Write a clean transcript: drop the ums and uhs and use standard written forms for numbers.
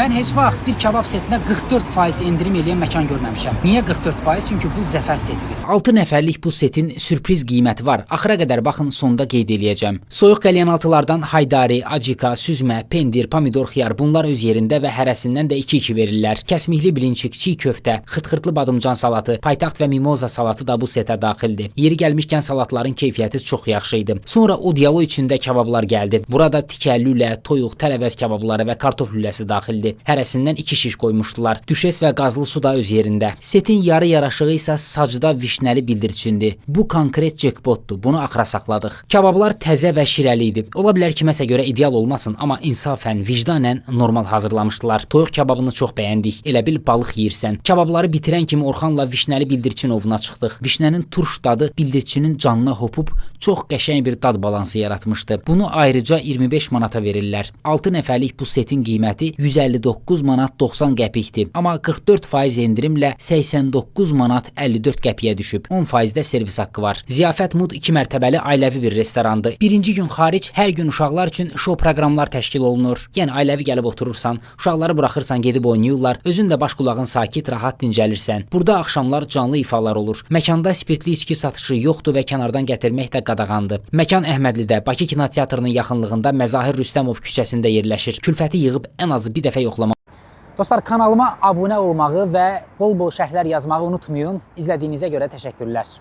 Mən heç vaxt bir kebab setinə 44% endirim eləyən məkan görməmişəm. Niyə 44%? Çünki bu zəfər setidir. 6 nəfərlik bu setin sürpriz qiyməti var. Axıra qədər baxın, sonda qeyd eləyəcəm. Soyuq qəlyanaltılardan haydari, acika, süzmə, pendir, pomidor, xiyar bunlar öz yerində və hərəsindən də 2-2 verirlər. Kəsmikli bilinçik, çiğ köftə, xırt-xırtlı badımcan salatı, paytaxt və mimoza salatı da bu setə daxildir. Yeri gəlmişkən salatların keyfiyyəti çox yaxşı idi. Sonra o dialo içində kebablar gəldi. Burada tikə, lülə, toyuq, tərəvəz kebabları və kartof lüləsi daxildir. Hərəsindən 2 şiş qoymuşdular. Düşes və qazlı su da öz yerində. Setin yarı yaraşığı isə sacda vişnəli bildirçindir. Bu konkret jackpotdur. Bunu axıra saxladıq. Kebablar təzə və şirəli idi. Ola bilər kiməsə görə ideal olmasın, amma insafən, vicdanən normal hazırlamışdılar. Toyuq kebabını çox bəyəndik. Elə bil balıq yeyirsən. Kebabları bitirən kimi Orxanla vişnəli bildirçin ovuna çıxdıq. Vişnənin turş dadı bildirçinin canına hopub çox qəşəng bir dad balansı yaratmışdı. Bunu ayrıca 25 manata verirlər. 6 nəfərlik bu setin qiyməti 159 manat 90 qəpikdir. Amma 44% endirimlə 89 manat 54 qəpiyə düşüb. 10% də servis haqqı var. Ziyafət Mud 2 mərtəbəli ailəvi bir restorandır. Birinci gün xaric hər gün uşaqlar üçün şou proqramlar təşkil olunur. Yəni ailəvi gəlib oturursan, uşaqları buraxırsan gedib oynayırlar. Özün də baş qulağın sakit, rahat dincəlirsən. Burada axşamlar canlı ifalar olur. Məkanda spirtli içki satışı yoxdur və kənardan gətirmək də qadağandır. Məkan Əhmədlidə, Bakı kinoteatrının yaxınlığında Məzahir Rüstəmov küçəsində yerləşir. Külfəti yığıb ən azı bir dəfə yoxlamaq. Dostlar, kanalıma abunə olmağı və bol-bol şərhlər yazmağı unutmayın. İzlədiyinizə görə təşəkkürlər.